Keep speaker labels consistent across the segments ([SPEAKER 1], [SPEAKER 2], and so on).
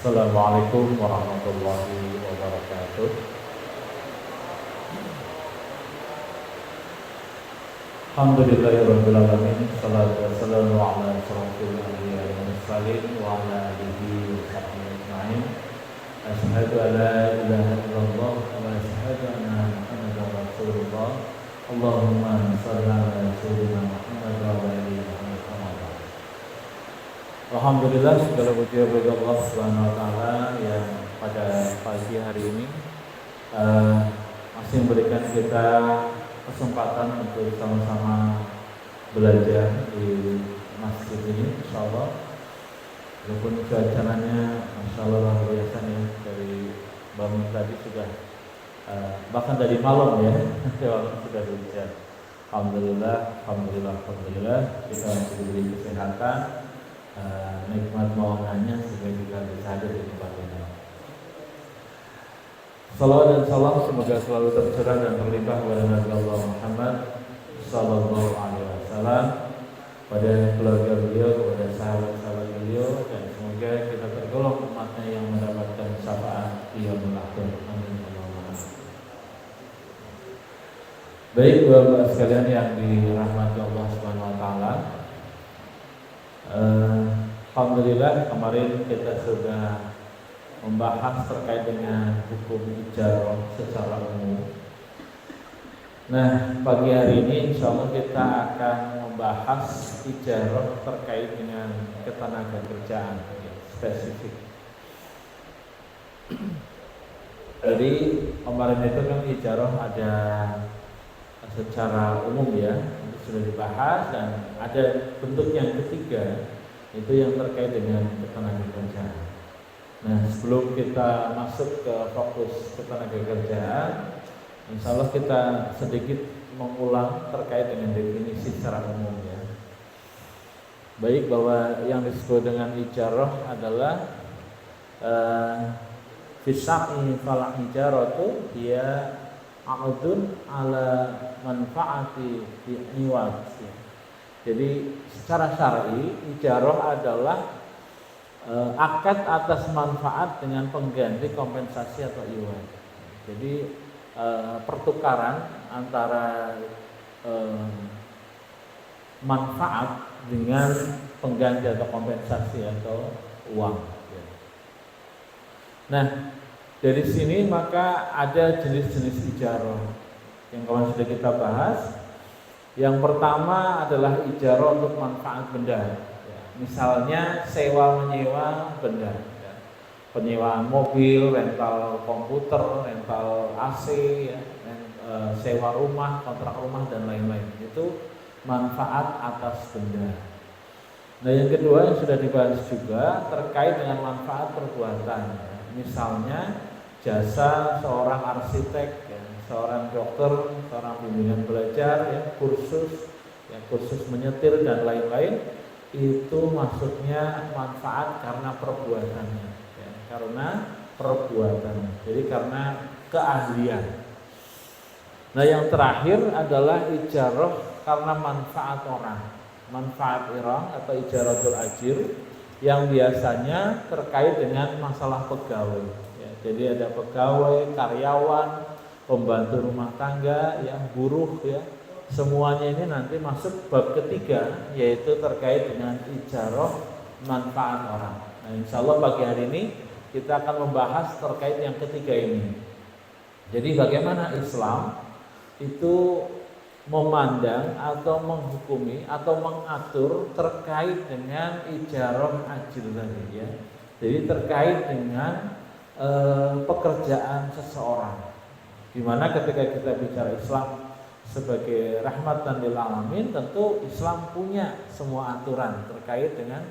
[SPEAKER 1] Assalamualaikum warahmatullahi wabarakatuh. Alhamdulillahirabbil alamin. Shalatu wassalamu ala asyrofil anbiya'i wal mursalin wa ala alihi wa sahbihi ajma'in. Asyhadu an la ilaha illallah wa asyhadu anna Muhammadar Rasulullah. Allahumma shalli ala sayyidina Muhammad wa ala ali Muhammad. Alhamdulillah, segala puji bagi Allah Subhanahu wa taala yang pada pagi hari ini masih memberikan kita kesempatan untuk sama-sama belajar di masjid ini, insyaallah. Walaupun cuacanya masyaallah luar biasa nih, dari bangun tadi sudah bahkan dari malam ya, sudah hujan. Alhamdulillah kita masih diberi kesehatan, nikmat mawangannya sehingga juga bisa hadir di tempat ini. Salawat dan salam semoga selalu tercurah dan terlimpah kepada Nabi Allah Muhammad sallallahu alaihi wasallam, pada keluarga beliau, kepada sahabat-sahabat beliau, dan semoga kita tergolong umatnya yang mendapatkan syafaat di yaumil akhir. Amin. Baik Bapak sekalian yang dirahmati Allah Subhanahu wa taala. Alhamdulillah, kemarin kita sudah membahas terkait dengan hukum ijarah secara umum. Nah, pagi hari ini insyaallah kita akan membahas ijarah terkait dengan ketenagakerjaan spesifik. Jadi kemarin itu kan ijarah ada secara umum ya, sudah dibahas, dan ada bentuk yang ketiga, itu yang terkait dengan ketenagakerjaan. Nah, sebelum kita masuk ke fokus ketenagakerjaan, insyaallah kita sedikit mengulang terkait dengan definisi secara umum ya. Baik, bahwa yang disebut dengan ijarah adalah fisaqi fal ijaratu dia aqdun ala manfaati bi'iwad. Jadi secara syar'i ijarah adalah akad atas manfaat dengan pengganti kompensasi atau iwad. Jadi pertukaran antara manfaat dengan pengganti atau kompensasi atau uang. Nah, dari sini maka ada jenis-jenis ijarah yang kemarin sudah kita bahas. Yang pertama adalah ijarah untuk manfaat benda. Misalnya sewa menyewa benda, penyewaan mobil, rental komputer, rental AC, sewa rumah, kontrak rumah dan lain-lain. Itu manfaat atas benda. Nah, yang kedua yang sudah dibahas juga terkait dengan manfaat perbuatan. Misalnya jasa seorang arsitek, seorang dokter, seorang bimbingan belajar, kursus menyetir dan lain-lain, itu maksudnya manfaat karena perbuatannya, karena perbuatannya. Jadi karena keahlian. Nah, yang terakhir adalah ijarah karena manfaat orang, manfaat irang atau ijaratul ajir, yang biasanya terkait dengan masalah pegawai. Jadi ada pegawai, karyawan, pembantu rumah tangga, buruh semuanya ini nanti masuk bab ketiga, yaitu terkait dengan ijarah manfaat orang. Nah, insyaallah pagi hari ini kita akan membahas terkait yang ketiga ini. Jadi bagaimana Islam itu memandang atau menghukumi atau mengatur terkait dengan ijarah ajir tadi ya. Jadi terkait dengan pekerjaan seseorang. Dimana ketika kita bicara Islam sebagai rahmatan lil alamin, tentu Islam punya semua aturan terkait dengan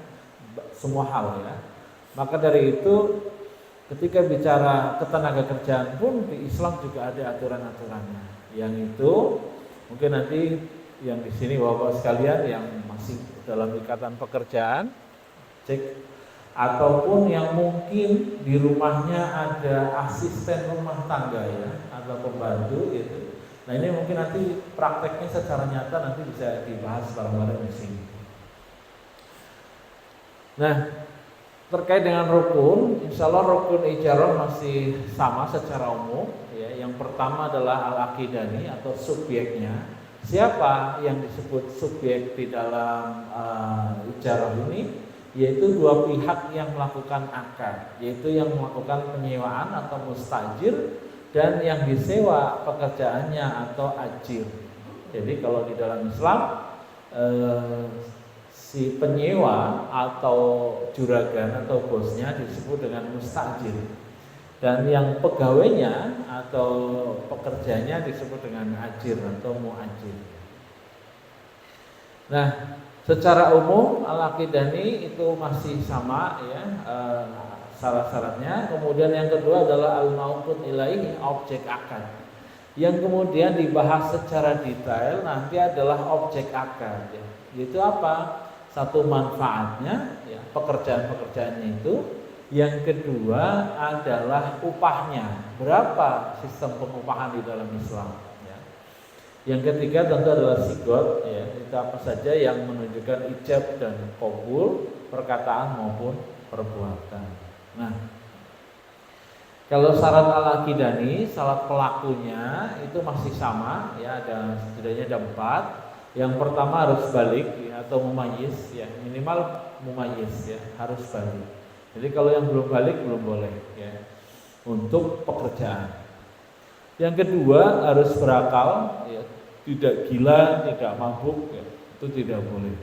[SPEAKER 1] semua hal ya. Maka dari itu ketika bicara ketenagakerjaan pun di Islam juga ada aturan-aturannya. Yang itu mungkin nanti yang di sini Bapak sekalian yang masih dalam ikatan pekerjaan cek, ataupun yang mungkin di rumahnya ada asisten rumah tangga ya, atau pembantu gitu. Nah, ini mungkin nanti prakteknya secara nyata nanti bisa dibahas bareng-bareng di sini. Nah, Terkait dengan rukun, insya Allah rukun ijarah masih sama secara umum. Ya, yang pertama adalah al-aqidani atau subjeknya. Siapa yang disebut subjek di dalam ijarah ini? Yaitu dua pihak yang melakukan akad, yaitu yang melakukan penyewaan atau mustajir dan yang disewa pekerjaannya atau ajir. Jadi kalau di dalam Islam si penyewa atau juragan atau bosnya disebut dengan mustajir, dan yang pegawainya atau pekerjanya disebut dengan ajir atau muajir. Nah, secara umum al-aqidani itu masih sama ya syarat-syaratnya. Kemudian yang kedua adalah al-mauqud ilaihi, objek akad. Yang kemudian dibahas secara detail nanti adalah objek akad ya. Itu apa? Satu manfaatnya ya, pekerjaan-pekerjaannya itu. Yang kedua adalah upahnya. Berapa sistem pengupahan di dalam Islam ya. Yang ketiga tentu adalah sigot ya, itu apa saja yang menunjukkan ijab dan qabul perkataan maupun perbuatan. Nah, kalau syarat al-aqidani, syarat pelakunya itu masih sama ya, ada setidaknya ada 4. Yang pertama harus balik ya, atau mumayyiz ya, minimal mumayyiz ya, harus balik. Jadi kalau yang belum balik belum boleh ya untuk pekerjaan. Yang kedua harus berakal ya, tidak gila, tidak mabuk ya, itu tidak boleh.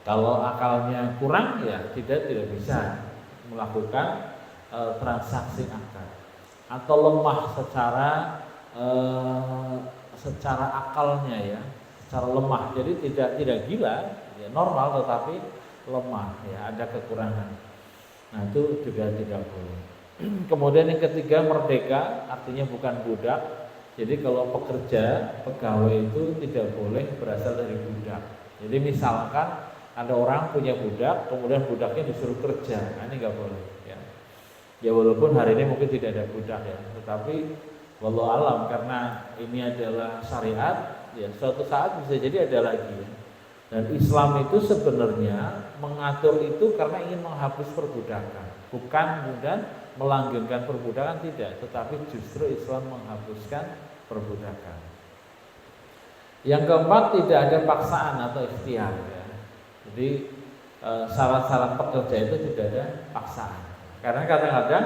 [SPEAKER 1] Kalau akalnya kurang ya tidak bisa melakukan transaksi akad, atau lemah secara akalnya ya, secara lemah. Jadi tidak gila ya, normal tetapi lemah ya, ada kekurangan. Nah itu juga tidak boleh. Kemudian yang ketiga merdeka, artinya bukan budak. Jadi kalau pekerja, pegawai itu tidak boleh berasal dari budak. Jadi misalkan ada orang punya budak, kemudian budaknya disuruh kerja, nah ini nggak boleh ya. Ya walaupun hari ini mungkin tidak ada budak ya, tetapi wallahu alam karena ini adalah syariat ya, suatu saat bisa jadi ada lagi ya. Dan Islam itu sebenarnya mengatur itu karena ingin menghapus perbudakan, bukan kemudian melanggengkan perbudakan, tidak, tetapi justru Islam menghapuskan perbudakan. Yang keempat, tidak ada paksaan atau ikhtiar ya. Jadi syarat-syarat pekerja itu tidak ada paksaan. Karena kadang-kadang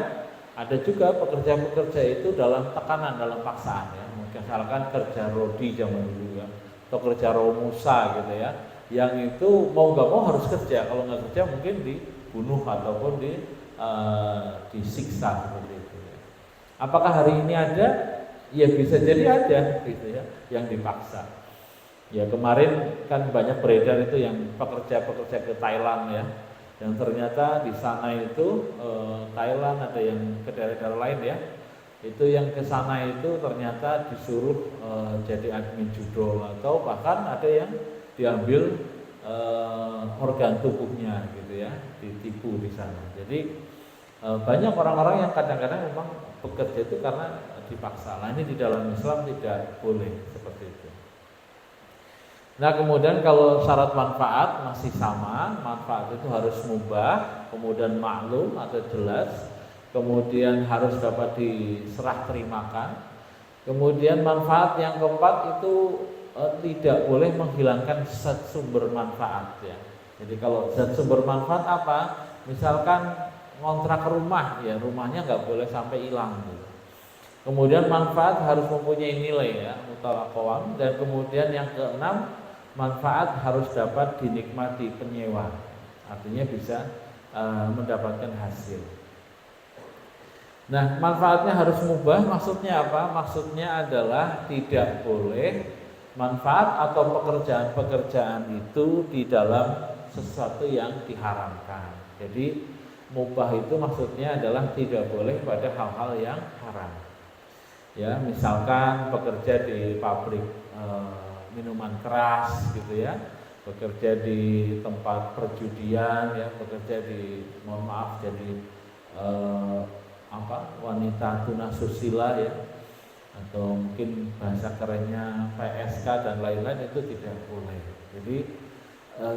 [SPEAKER 1] ada juga pekerja-pekerja itu dalam tekanan, dalam paksaan ya. Misalkan kerja rodi zaman dulu ya, atau kerja romusa gitu ya, yang itu mau nggak mau harus kerja, kalau nggak kerja mungkin dibunuh ataupun disiksa seperti itu ya. Apakah hari ini ada? Ya bisa jadi ada gitu ya, yang dipaksa. Ya kemarin kan banyak beredar itu yang pekerja-pekerja ke Thailand ya, yang ternyata di sana itu Thailand, ada yang ke daerah-daerah lain ya, itu yang ke sana itu ternyata disuruh jadi admin judol, atau bahkan ada yang diambil organ tubuhnya gitu ya, ditipu di sana. Jadi banyak orang-orang yang kadang-kadang memang bekerja itu karena dipaksa. Nah ini di dalam Islam tidak boleh seperti itu. Nah kemudian kalau syarat manfaat masih sama, manfaat itu harus mubah, kemudian maklum atau jelas, kemudian harus dapat diserah terimakan. Kemudian manfaat yang keempat itu tidak boleh menghilangkan zat sumber manfaat ya. Jadi kalau zat sumber manfaat apa? Misalkan ngontrak rumah ya, rumahnya nggak boleh sampai hilang gitu. Kemudian manfaat harus mempunyai nilai ya, mutalaqawam. Dan kemudian yang keenam, manfaat harus dapat dinikmati penyewa, artinya bisa mendapatkan hasil. Nah manfaatnya harus mubah, maksudnya apa? Maksudnya adalah tidak boleh manfaat atau pekerjaan-pekerjaan itu di dalam sesuatu yang diharamkan. Jadi mubah itu maksudnya adalah tidak boleh pada hal-hal yang haram. Ya, misalkan bekerja di pabrik minuman keras gitu ya, bekerja di tempat perjudian ya, bekerja di, mohon maaf, jadi wanita tunasusila ya, atau mungkin bahasa kerennya PSK dan lain-lain, itu tidak boleh. Jadi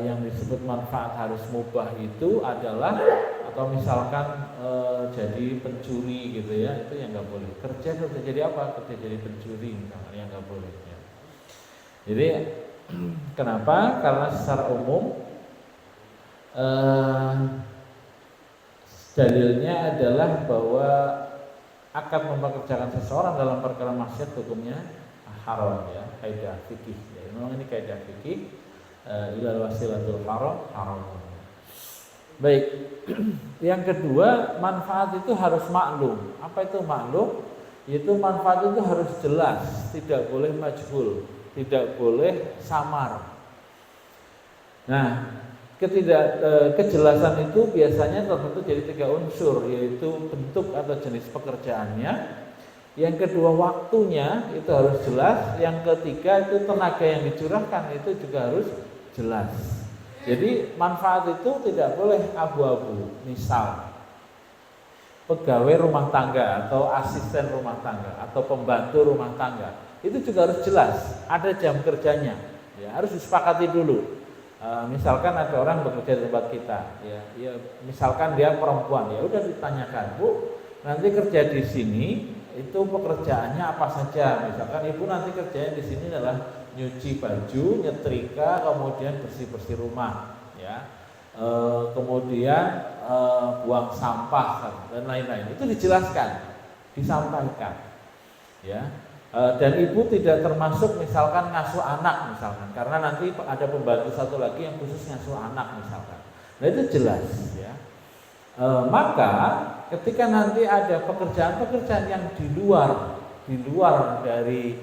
[SPEAKER 1] yang disebut manfaat harus mubah itu adalah atau misalkan jadi pencuri gitu ya, itu yang nggak boleh. Kerja jadi apa? Kerja jadi pencuri misalkan, yang nggak boleh ya. Jadi kenapa? Karena secara umum dalilnya adalah bahwa akan mempekerjakan seseorang dalam perkara maksiat hukumnya haram ya, kaidah fikih ya. Memang ini kaidah fikih, ilal wasilatul haram. Baik. Yang kedua, manfaat itu harus maklum. Apa itu maklum? Yaitu manfaat itu harus jelas, tidak boleh majhul, tidak boleh samar. Nah, kejelasan itu biasanya terbentuk jadi 3 unsur, yaitu bentuk atau jenis pekerjaannya. Yang kedua, waktunya itu harus jelas. Yang ketiga, itu tenaga yang dicurahkan itu juga harus jelas. Jadi manfaat itu tidak boleh abu-abu. Misal pegawai rumah tangga atau asisten rumah tangga atau pembantu rumah tangga, itu juga harus jelas, ada jam kerjanya ya, harus disepakati dulu. Misalkan ada orang bekerja di tempat kita ya, misalkan dia perempuan, ya udah ditanyakan, Bu, nanti kerja di sini itu pekerjaannya apa saja. Misalkan ibu nanti kerjanya di sini adalah nyuci baju, nyetrika, kemudian bersih-bersih rumah ya, kemudian buang sampah dan lain-lain. Itu dijelaskan, disampaikan ya. Dan ibu tidak termasuk misalkan ngasuh anak misalkan, karena nanti ada pembantu satu lagi yang khusus ngasuh anak misalkan. Nah itu jelas ya. Maka ketika nanti ada pekerjaan-pekerjaan yang di luar dari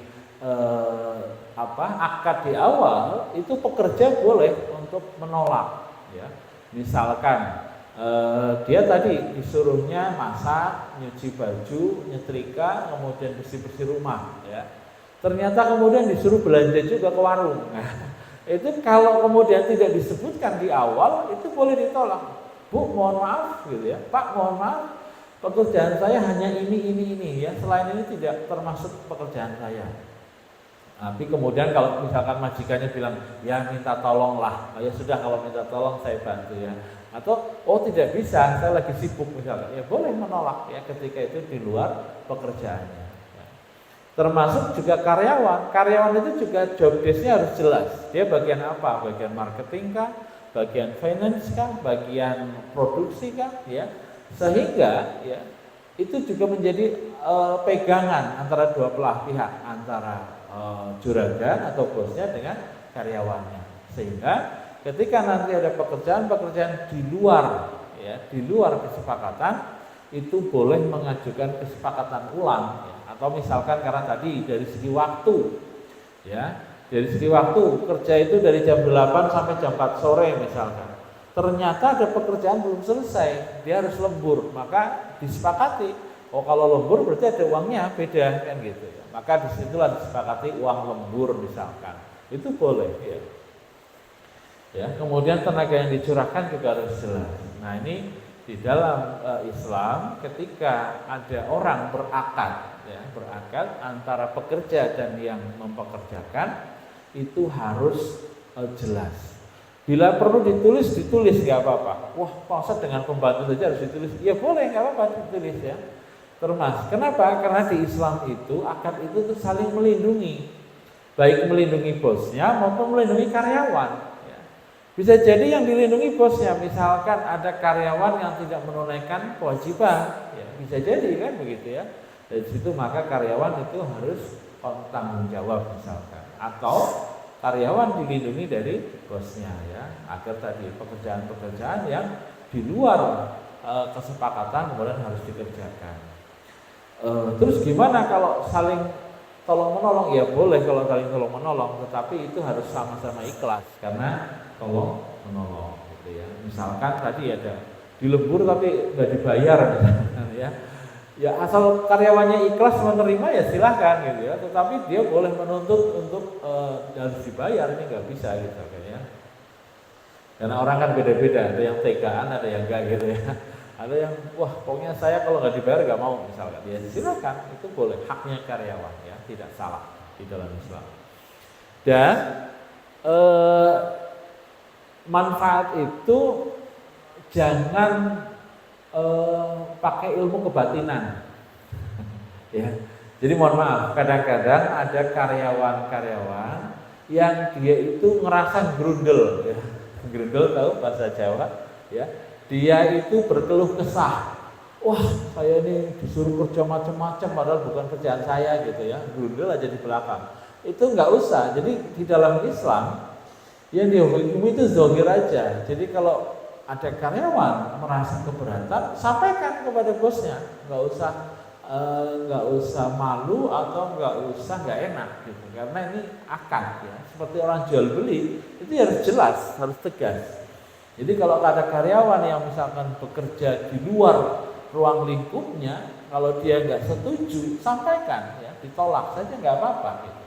[SPEAKER 1] akad di awal, itu pekerja boleh untuk menolak ya. Misalkan dia tadi disuruhnya masak, nyuci baju, nyetrika, kemudian bersih-bersih rumah ya. Ternyata kemudian disuruh belanja juga ke warung. Nah, itu kalau kemudian tidak disebutkan di awal, itu boleh ditolak. Bu, mohon maaf gitu ya. Pak, mohon maaf, pekerjaan saya hanya ini ya. Selain ini tidak termasuk pekerjaan saya. Tapi kemudian kalau misalkan majikannya bilang, ya minta tolonglah, ya sudah, kalau minta tolong saya bantu ya. Atau tidak bisa, saya lagi sibuk misalkan, ya boleh menolak ya ketika itu di luar pekerjaannya ya. Termasuk juga karyawan itu juga job desk-nya harus jelas. Dia bagian apa? Bagian marketing kah? Bagian finance kah? Bagian produksi kah? Ya. Sehingga ya itu juga menjadi pegangan antara dua belah pihak, antara juragan atau bosnya dengan karyawannya. Sehingga ketika nanti ada pekerjaan di luar kesepakatan, itu boleh mengajukan kesepakatan ulang ya. Atau misalkan karena tadi dari segi waktu ya, dari segi waktu kerja itu dari jam 8 sampai jam 4 sore misalkan, ternyata ada pekerjaan belum selesai, dia harus lembur, maka disepakati, kalau lembur berarti ada uangnya beda kan gitu ya. Maka disitulah disepakati uang lembur misalkan, itu boleh ya. Ya, kemudian tenaga yang dicurahkan juga harus jelas. Nah ini di dalam Islam, ketika ada orang berakad antara pekerja dan yang mempekerjakan, itu harus jelas. Bila perlu ditulis nggak apa-apa. Wah, masa dengan pembantu saja harus ditulis? Ya boleh, nggak apa-apa ditulis ya. Kenapa? Karena di Islam itu akad itu tuh saling melindungi, baik melindungi bosnya maupun melindungi karyawan. Bisa jadi yang dilindungi bosnya, misalkan ada karyawan yang tidak menunaikan kewajiban, ya, bisa jadi kan begitu ya. Dari situ maka karyawan itu harus tanggung jawab misalkan, atau karyawan dilindungi dari bosnya ya, agar tadi pekerjaan-pekerjaan yang di luar kesepakatan kemudian harus dikerjakan. Terus gimana kalau saling tolong menolong? Ya boleh kalau saling tolong menolong, tetapi itu harus sama-sama ikhlas karena tolong menolong gitu ya. Misalkan tadi ada di lembur tapi nggak dibayar misalkan ya. Ya asal karyawannya ikhlas menerima ya silahkan gitu ya. Tetapi dia boleh menuntut untuk harus dibayar, ini nggak bisa gitu kan ya. Karena orang kan beda-beda, ada yang tegaan, ada yang enggak gitu ya. Ada yang wah pokoknya saya kalau nggak dibayar nggak mau misalkan. Ya silakan, itu boleh, haknya karyawan ya, tidak salah di dalam Islam. Dan manfaat itu jangan pakai ilmu kebatinan. Ya. Jadi mohon maaf, kadang-kadang ada karyawan-karyawan yang dia itu ngerasa grundel, ya. Grundel tahu bahasa Jawa, ya. Dia itu berkeluh kesah. Wah, saya ini disuruh kerja macam-macam padahal bukan kerjaan saya gitu ya. Grundel aja di belakang. Itu nggak usah. Jadi di dalam Islam yang dihukumi itu zahir aja. Jadi kalau ada karyawan merasa keberatan, sampaikan kepada bosnya, nggak usah malu atau nggak enak gitu, karena ini akad ya, seperti orang jual beli itu harus jelas, harus tegas. Jadi kalau ada karyawan yang misalkan bekerja di luar ruang lingkupnya, kalau dia nggak setuju, sampaikan ya, ditolak saja nggak apa-apa gitu.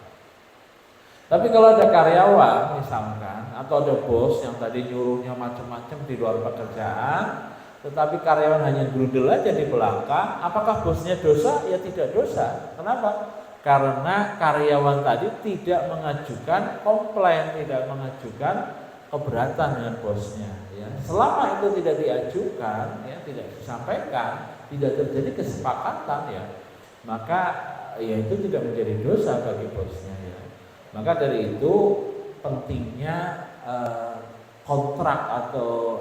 [SPEAKER 1] Tapi kalau ada karyawan misalkan atau ada bos yang tadi nyuruhnya macam-macam di luar pekerjaan, tetapi karyawan hanya grundel aja di belakang, apakah bosnya dosa? Ya tidak dosa. Kenapa? Karena karyawan tadi tidak mengajukan komplain, tidak mengajukan keberatan dengan bosnya. Ya. Selama itu tidak diajukan, ya, tidak disampaikan, tidak terjadi kesepakatan, ya, maka ya itu tidak menjadi dosa bagi bosnya. Ya. Maka dari itu pentingnya kontrak atau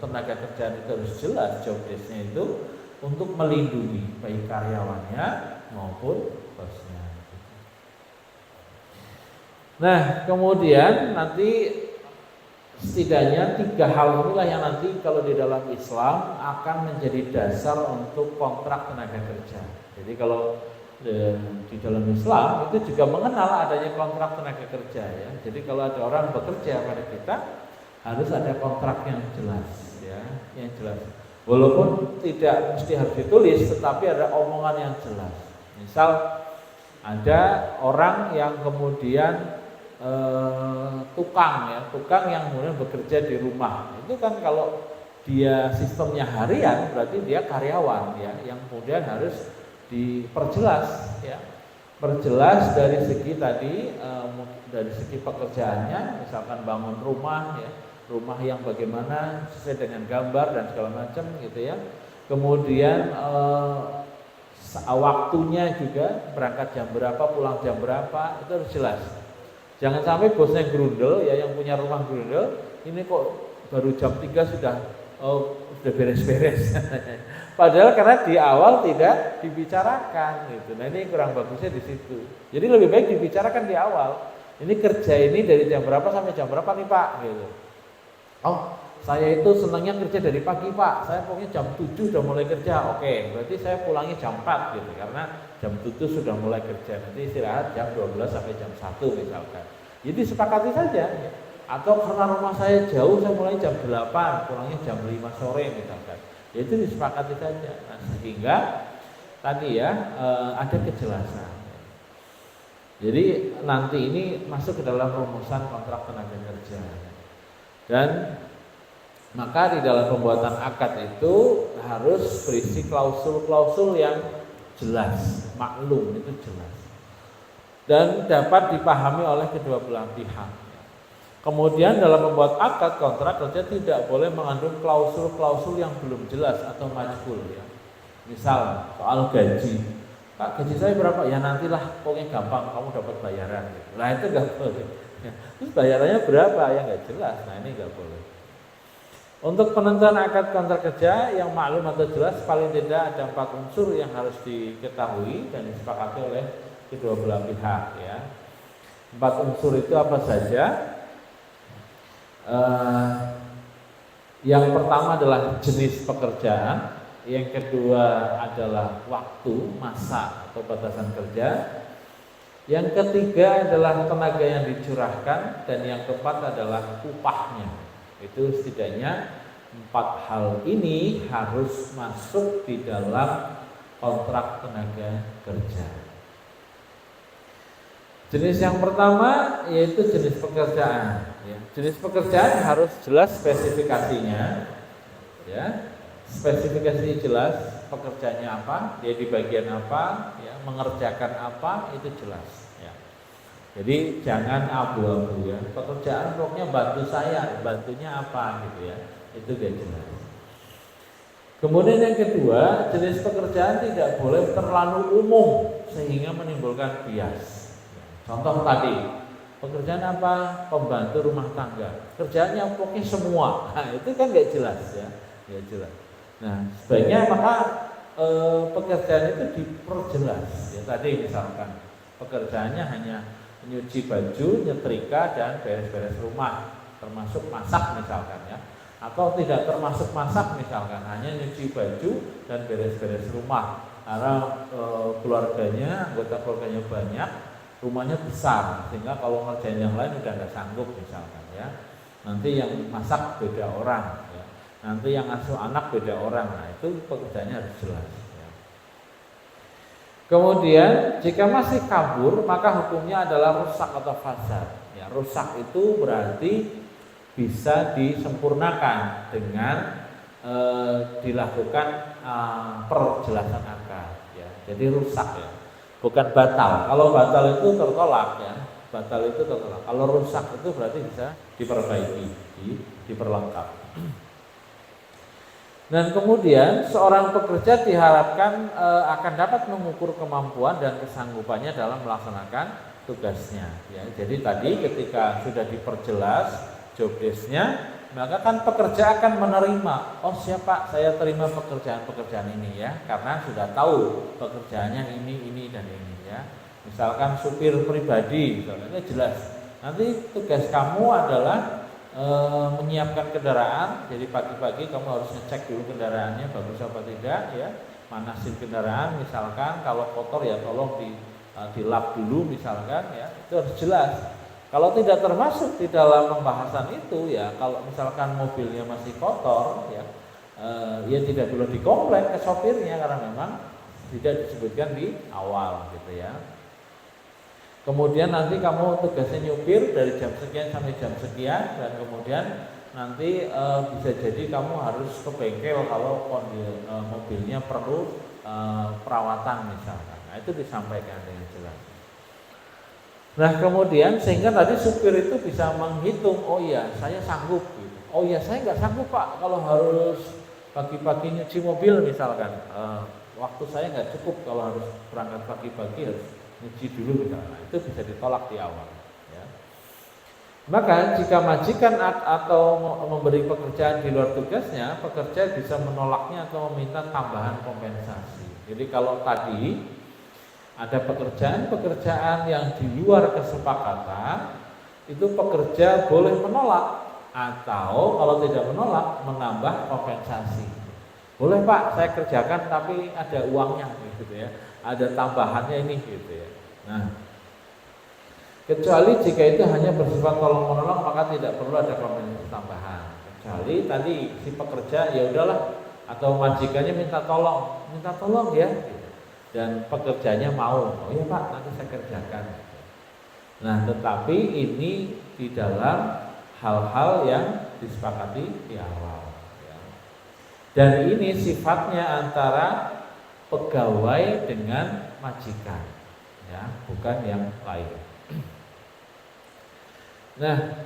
[SPEAKER 1] tenaga kerjaan itu harus jelas job desk-nya itu untuk melindungi baik karyawannya maupun bosnya. Nah, kemudian nanti setidaknya 3 hal inilah yang nanti kalau di dalam Islam akan menjadi dasar untuk kontrak tenaga kerja. Jadi kalau di dalam Islam itu juga mengenal adanya kontrak tenaga kerja ya. Jadi kalau ada orang bekerja pada kita harus ada kontrak yang jelas ya, yang jelas. Walaupun tidak mesti harus ditulis, tetapi ada omongan yang jelas. Misal ada orang yang kemudian tukang yang kemudian bekerja di rumah. Itu kan kalau dia sistemnya harian berarti dia karyawan ya, yang kemudian harus diperjelas ya. Perjelas dari segi tadi dari segi pekerjaannya, misalkan bangun rumah ya, rumah yang bagaimana sesuai dengan gambar dan segala macam gitu ya. Kemudian waktunya juga berangkat jam berapa, pulang jam berapa, itu harus jelas. Jangan sampai bosnya grundel ya, yang punya rumah grundel, ini kok baru jam 3 sudah beres-beres. Padahal karena di awal tidak dibicarakan gitu. Nah ini kurang bagusnya di situ. Jadi lebih baik dibicarakan di awal. Ini kerja ini dari jam berapa sampai jam berapa nih Pak gitu. Oh, saya itu senangnya kerja dari pagi Pak. Saya pokoknya jam 7 sudah mulai kerja. Oke, berarti saya pulangnya jam 4 gitu. Karena jam 7 sudah mulai kerja. Nanti istirahat jam 12 sampai jam 1 misalkan. Jadi sepakati saja. Atau karena rumah saya jauh, saya mulai jam 8, pulangnya jam 5 sore misalkan. Ya itu disepakati saja. Nah, sehingga tadi ya ada kejelasan. Jadi nanti ini masuk ke dalam rumusan kontrak tenaga kerja. Dan maka di dalam pembuatan akad itu harus berisi klausul-klausul yang jelas, maklum, itu jelas. Dan dapat dipahami oleh kedua belah pihak. Kemudian dalam membuat akad kontrak kerja tidak boleh mengandung klausul-klausul yang belum jelas atau majhul ya. Misal soal gaji, Pak gaji saya berapa? Ya nantilah, pokoknya gampang kamu dapat bayaran. Nah itu nggak boleh. Ya. Terus bayarannya berapa? Ya nggak jelas. Nah ini nggak boleh. Untuk penentuan akad kontrak kerja yang maklum atau jelas paling tidak ada 4 unsur yang harus diketahui dan disepakati oleh kedua belah pihak ya. 4 unsur itu apa saja? Yang pertama adalah jenis pekerjaan, yang kedua adalah waktu, masa atau batasan kerja, yang ketiga adalah tenaga yang dicurahkan, dan yang keempat adalah upahnya. Itu setidaknya 4 hal ini harus masuk di dalam kontrak tenaga kerja. Jenis yang pertama yaitu jenis pekerjaan. Ya. Jenis pekerjaan harus jelas spesifikasinya. Ya. Spesifikasinya jelas, pekerjaannya apa, dia di bagian apa, ya, mengerjakan apa, itu jelas. Ya. Jadi jangan abu-abu ya. Pekerjaan pokoknya bantu saya, bantunya apa gitu ya. Itu gak jelas. Kemudian yang kedua, jenis pekerjaan tidak boleh terlalu umum sehingga menimbulkan bias. Contoh tadi, pekerjaan apa? Pembantu rumah tangga. Kerjaannya pokoknya semua. Nah, itu kan nggak jelas ya, nggak jelas. Nah, sebaiknya maka pekerjaan itu diperjelas. Ya tadi misalkan pekerjaannya hanya menyuci baju, nyetrika dan beres-beres rumah, termasuk masak misalkan ya. Atau tidak termasuk masak misalkan, hanya nyuci baju dan beres-beres rumah karena keluarganya, anggota keluarganya banyak, rumahnya besar sehingga kalau ngerjain yang lain udah nggak sanggup misalkan ya. Nanti yang masak beda orang ya. Nanti yang asuh anak beda orang. Nah itu pekerjaannya harus jelas ya. Kemudian jika masih kabur maka hukumnya adalah rusak atau fasad ya. Rusak itu berarti bisa disempurnakan dengan dilakukan perjelasan akad ya. Jadi rusak ya, bukan batal. Kalau batal itu tertolak ya, batal itu tertolak. Kalau rusak itu berarti bisa diperbaiki, diperlengkap. Dan kemudian seorang pekerja diharapkan akan dapat mengukur kemampuan dan kesanggupannya dalam melaksanakan tugasnya ya. Jadi tadi ketika sudah diperjelas job desk-nya, maka kan pekerja akan menerima, oh siapa saya terima pekerjaan-pekerjaan ini ya, karena sudah tahu pekerjaannya ini dan ini ya. Misalkan supir pribadi, misalnya jelas. Nanti tugas kamu adalah menyiapkan kendaraan, jadi pagi-pagi kamu harus ngecek dulu kendaraannya bagus apa tidak ya, manasin kendaraan, misalkan kalau kotor ya tolong dilap dulu misalkan ya, itu harus jelas. Kalau tidak termasuk di dalam pembahasan itu ya, kalau misalkan mobilnya masih kotor ya, ya tidak perlu dikomplain ke sopirnya karena memang tidak disebutkan di awal gitu ya. Kemudian nanti kamu tugasnya nyupir dari jam sekian sampai jam sekian dan kemudian nanti bisa jadi kamu harus ke bengkel kalau mobilnya perlu perawatan misalkan. Nah itu disampaikan dengan jelas. Nah kemudian sehingga tadi supir itu bisa menghitung, oh iya saya sanggup gitu. Oh iya saya nggak sanggup pak kalau harus pagi-pagi nyuci mobil misalkan, waktu saya nggak cukup kalau harus berangkat pagi-pagi harus nyuci dulu misalkan. Nah, itu bisa ditolak di awal ya. Maka jika majikan atau memberi pekerjaan di luar tugasnya, pekerja bisa menolaknya atau meminta tambahan kompensasi. Jadi kalau tadi ada pekerjaan-pekerjaan yang di luar kesepakatan, itu pekerja boleh menolak atau kalau tidak menolak menambah kompensasi. Boleh pak, saya kerjakan tapi ada uangnya gitu ya, ada tambahannya ini gitu ya. Nah, kecuali jika itu hanya bersifat tolong menolong maka tidak perlu ada kompensasi tambahan. Kecuali tadi si pekerja ya udahlah atau majikannya minta tolong ya. Dan pekerjanya mau, oh ya pak nanti saya kerjakan. Nah tetapi ini di dalam hal-hal yang disepakati di awal ya. Dan ini sifatnya antara pegawai dengan majikan ya, bukan yang lain. Nah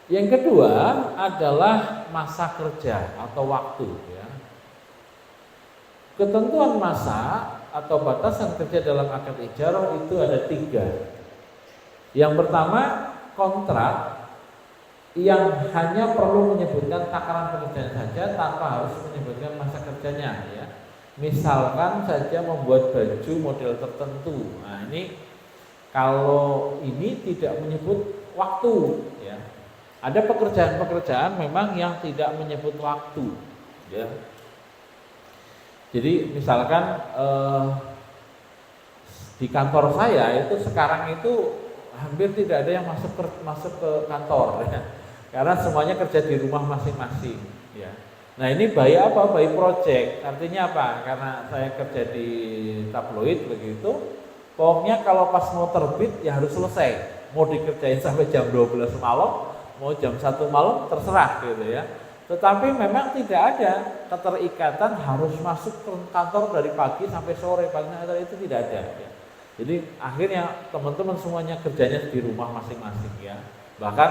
[SPEAKER 1] yang kedua adalah masa kerja atau waktu ya. Ketentuan masa atau batasan kerja dalam akad ijarah itu ada 3. Yang pertama kontrak yang hanya perlu menyebutkan takaran pekerjaan saja tanpa harus menyebutkan masa kerjanya ya. Misalkan saja membuat baju model tertentu. Nah ini kalau ini tidak menyebut waktu ya. Ada pekerjaan-pekerjaan memang yang tidak menyebut waktu ya. Jadi misalkan di kantor saya itu sekarang itu hampir tidak ada yang masuk ke kantor ya. Karena semuanya kerja di rumah masing-masing ya. Nah ini bayi apa? Bayi project. Artinya apa? Karena saya kerja di tabloid begitu, pokoknya kalau pas mau terbit ya harus selesai. Mau dikerjain sampai jam 12 malam, mau jam 1 malam terserah gitu ya. Tetapi memang tidak ada keterikatan harus masuk ke kantor dari pagi sampai sore, pagi sampai sore, itu tidak ada ya. Jadi akhirnya teman-teman semuanya kerjanya di rumah masing-masing ya. Bahkan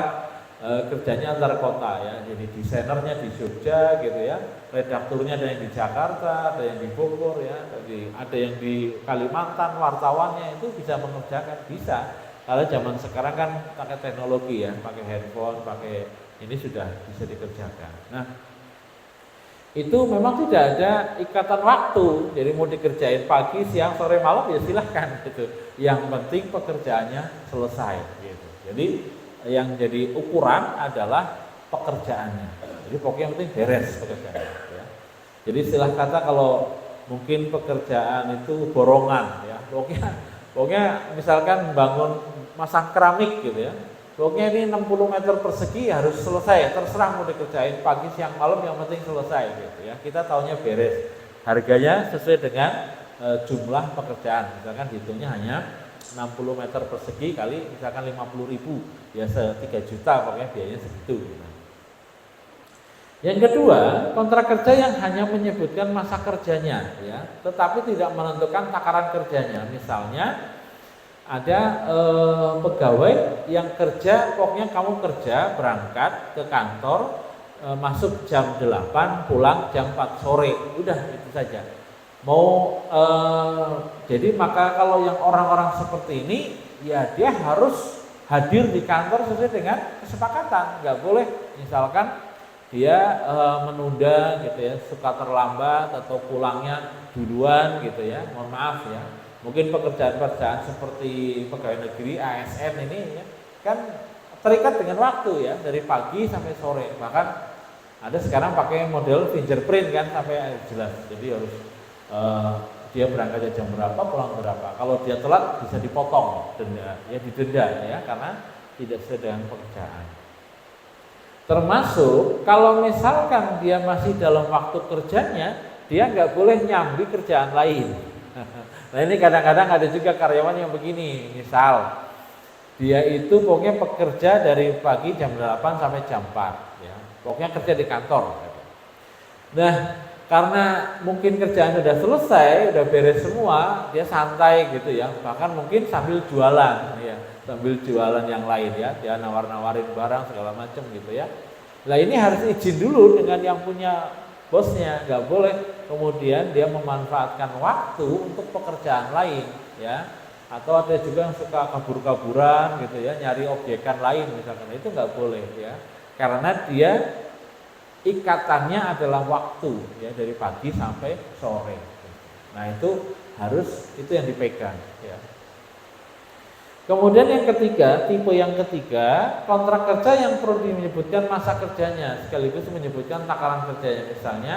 [SPEAKER 1] kerjanya antar kota ya, jadi desainernya di Jogja gitu ya, redakturnya ada yang di Jakarta, ada yang di Bogor ya, ada yang di Kalimantan, wartawannya itu bisa mengerjakan, bisa. Kalau zaman sekarang kan pakai teknologi ya, pakai handphone, pakai ini sudah bisa dikerjakan. Nah, itu memang tidak ada ikatan waktu, jadi mau dikerjain pagi, siang, sore, malam ya silahkan gitu. Yang penting pekerjaannya selesai gitu. Jadi yang jadi ukuran adalah pekerjaannya. Jadi pokoknya yang penting beres pekerjaannya. Ya. Jadi istilah kata kalau mungkin pekerjaan itu borongan, ya. Pokoknya misalkan bangun masang keramik gitu ya. Pokoknya ini 60 meter persegi harus selesai, terserah mau dikerjain pagi, siang, malam, yang penting selesai gitu ya. Kita taunya beres. Harganya sesuai dengan jumlah pekerjaan. Misalkan hitungnya hanya 60 meter persegi kali misalkan 50.000, biasa 3 juta, pokoknya biayanya segitu. Yang kedua, kontrak kerja yang hanya menyebutkan masa kerjanya, ya, tetapi tidak menentukan takaran kerjanya. Misalnya ada pegawai yang kerja, pokoknya kamu kerja berangkat ke kantor, masuk jam 8, pulang jam 4 sore, udah itu saja. Mau jadi maka kalau yang orang-orang seperti ini ya dia harus hadir di kantor sesuai dengan kesepakatan, nggak boleh misalkan dia menunda gitu ya, suka terlambat atau pulangnya duluan gitu ya, mohon maaf ya. Mungkin pekerjaan-pekerjaan seperti pegawai negeri ASN ini ya, kan terikat dengan waktu ya, dari pagi sampai sore, bahkan ada sekarang pakai model fingerprint kan sampai jelas, jadi harus dia berangkat jam berapa, pulang berapa. Kalau dia telat bisa dipotong denda, ya didenda ya, karena tidak sesuai dengan pekerjaan. Termasuk kalau misalkan dia masih dalam waktu kerjanya, dia nggak boleh nyambi kerjaan lain. Nah ini kadang-kadang ada juga karyawan yang begini, misal dia itu pokoknya pekerja dari pagi jam 8 sampai jam 4 ya, pokoknya kerja di kantor. Nah karena mungkin kerjaan udah selesai, udah beres semua, dia santai gitu ya, bahkan mungkin sambil jualan ya, sambil jualan yang lain ya, dia nawar-nawarin barang segala macam gitu ya. Nah ini harus izin dulu dengan yang punya bosnya, nggak boleh kemudian dia memanfaatkan waktu untuk pekerjaan lain ya. Atau ada juga yang suka kabur-kaburan gitu ya, nyari objekan lain misalkan, itu nggak boleh ya, karena dia ikatannya adalah waktu ya, dari pagi sampai sore. Nah itu harus, itu yang dipegang ya. Kemudian yang ketiga, tipe yang ketiga, kontrak kerja yang perlu menyebutkan masa kerjanya sekaligus menyebutkan takaran kerjanya. Misalnya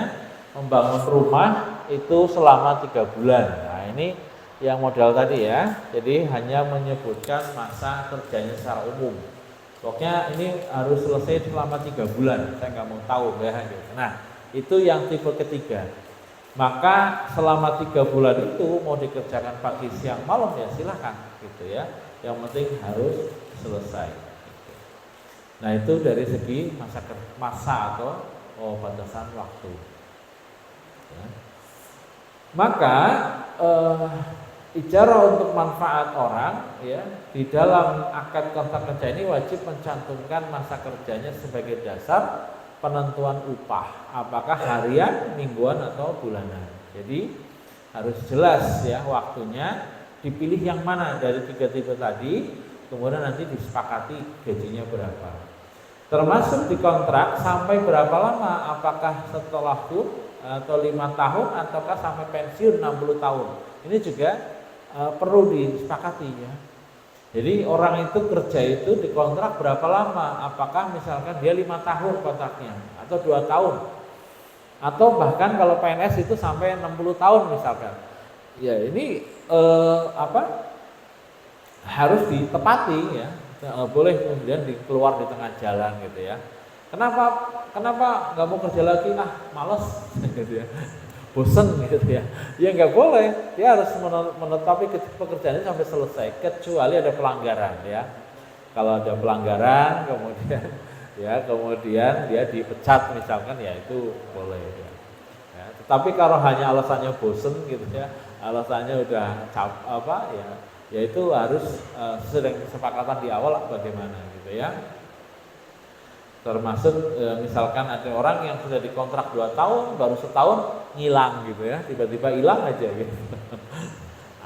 [SPEAKER 1] membangun rumah itu selama 3 bulan. Nah ini yang modal tadi ya, jadi hanya menyebutkan masa kerjanya secara umum. Pokoknya ini harus selesai selama 3 bulan, saya nggak mau tahu ya. Nah itu yang tipe ketiga. Maka selama 3 bulan itu mau dikerjakan pagi, siang, malam ya silahkan gitu ya. Yang penting harus selesai. Nah itu dari segi masa atau batasan waktu. Ya. Maka ijarah untuk manfaat orang ya, di dalam akad kontrak kerja ini wajib mencantumkan masa kerjanya sebagai dasar penentuan upah, apakah harian, mingguan atau bulanan. Jadi harus jelas ya waktunya, dipilih yang mana dari 3 tipe tadi, kemudian nanti disepakati gajinya berapa. Termasuk di kontrak sampai berapa lama, apakah setelah atau 5 tahun ataukah sampai pensiun 60 tahun. Ini juga perlu disepakati ya. Jadi orang itu kerja itu dikontrak berapa lama, apakah misalkan dia 5 tahun kontraknya atau 2 tahun, atau bahkan kalau PNS itu sampai 60 tahun misalkan. Ya ini harus ditepati ya, boleh kemudian keluar di tengah jalan gitu ya. Kenapa nggak mau kerja lagi, males gitu ya, bosen gitu ya. Ya nggak boleh, dia harus menetapi pekerjaannya sampai selesai, kecuali ada pelanggaran ya. Kalau ada pelanggaran kemudian dia dipecat misalkan, ya itu boleh ya. Tetapi kalau hanya alasannya bosen gitu ya, alasannya udah ya itu harus sering kesepakatan di awal bagaimana gitu ya. Termasuk misalkan ada orang yang sudah dikontrak 2 tahun, baru setahun ngilang gitu ya, tiba-tiba hilang aja gitu.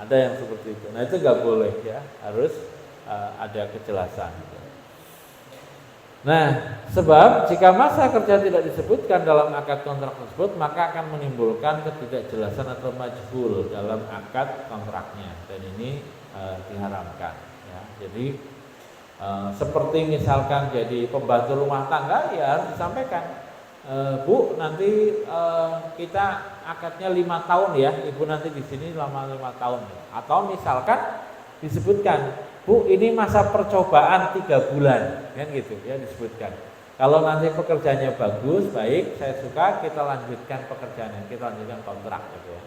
[SPEAKER 1] Ada yang seperti itu. Nah itu nggak boleh ya, harus ada kejelasan. Nah, sebab jika masa kerja tidak disebutkan dalam akad kontrak tersebut, maka akan menimbulkan ketidakjelasan atau majhul dalam akad kontraknya, dan ini diharamkan. Ya. Jadi seperti misalkan jadi pembantu rumah tangga, ya harus disampaikan, Bu, nanti kita akadnya 5 tahun ya, Ibu nanti di sini selama 5 tahun. Atau misalkan disebutkan, Bu, ini masa percobaan 3 bulan, kan gitu ya disebutkan. Kalau nanti pekerjaannya bagus, baik, saya suka, kita lanjutkan pekerjaannya, kita lanjutkan kontrak gitu ya.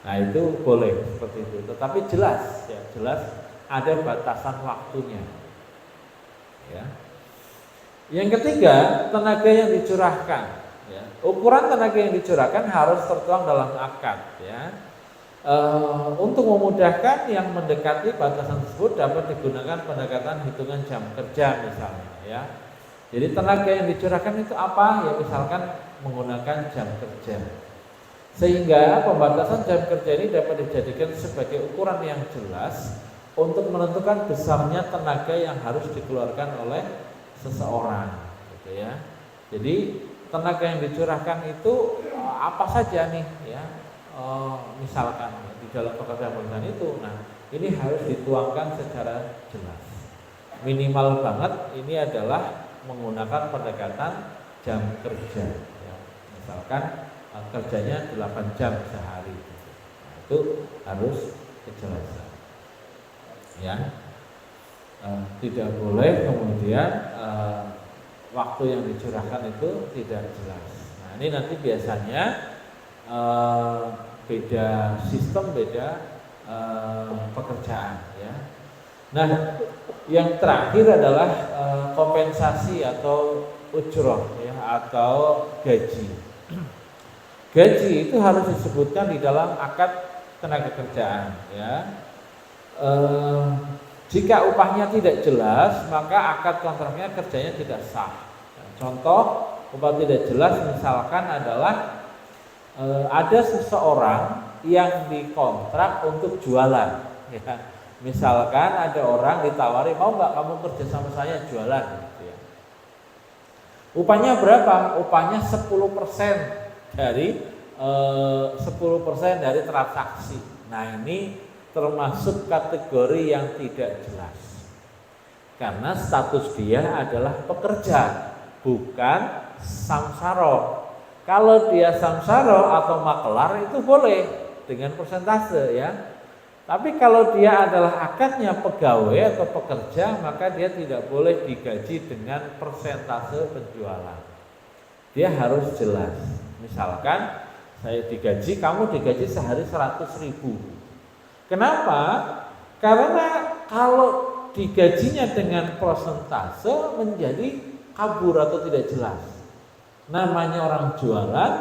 [SPEAKER 1] Nah itu boleh seperti itu, tetapi jelas ya, jelas ada batasan waktunya. Ya. Yang ketiga, tenaga yang dicurahkan. Ya. Ukuran tenaga yang dicurahkan harus tertuang dalam akad. Ya. Untuk memudahkan yang mendekati batasan tersebut dapat digunakan pendekatan hitungan jam kerja misalnya. Ya. Jadi tenaga yang dicurahkan itu apa? Ya misalkan menggunakan jam kerja. Sehingga pembatasan jam kerja ini dapat dijadikan sebagai ukuran yang jelas untuk menentukan besarnya tenaga yang harus dikeluarkan oleh seseorang, gitu ya. Jadi tenaga yang dicurahkan itu apa saja nih, ya. Misalkan di dalam pekerjaan itu, nah ini harus dituangkan secara jelas. Minimal banget ini adalah menggunakan pendekatan jam kerja. Ya. Misalkan kerjanya 8 jam sehari, gitu. Nah, itu harus kejelasan. Ya, tidak boleh kemudian waktu yang dicurahkan itu tidak jelas. Nah ini nanti biasanya beda sistem, beda pekerjaan ya. Nah yang terakhir adalah kompensasi atau ujroh ya, atau gaji. Gaji itu harus disebutkan di dalam akad tenaga kerjaan ya. Jika upahnya tidak jelas, maka akad kontraknya kerjanya tidak sah. Contoh upah tidak jelas misalkan adalah ada seseorang yang dikontrak untuk jualan. Ya. Misalkan ada orang ditawari, mau nggak kamu kerja sama saya jualan? Gitu ya. Upahnya berapa? Upahnya 10% dari 10% dari transaksi. Nah ini termasuk kategori yang tidak jelas, karena status dia adalah pekerja, bukan samsaro. Kalau dia samsaro atau makelar itu boleh dengan persentase ya. Tapi kalau dia adalah akadnya pegawai atau pekerja, maka dia tidak boleh digaji dengan persentase penjualan. Dia harus jelas. Misalkan saya digaji, kamu digaji sehari 100.000. Kenapa? Karena kalau digajinya dengan persentase menjadi kabur atau tidak jelas. Namanya orang jualan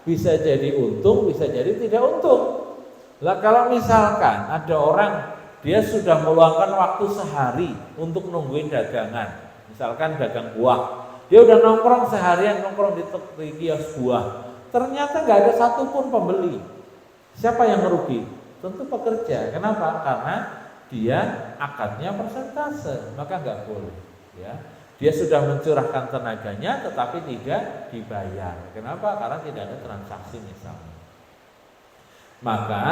[SPEAKER 1] bisa jadi untung, bisa jadi tidak untung. Lah kalau misalkan ada orang dia sudah meluangkan waktu sehari untuk nungguin dagangan, misalkan dagang buah, dia udah nongkrong seharian nongkrong di kios buah, ternyata nggak ada satupun pembeli. Siapa yang merugi? Tentu pekerja. Kenapa? Karena dia akadnya persentase, maka nggak boleh. Ya, dia sudah mencurahkan tenaganya, tetapi tidak dibayar. Kenapa? Karena tidak ada transaksi misalnya. Maka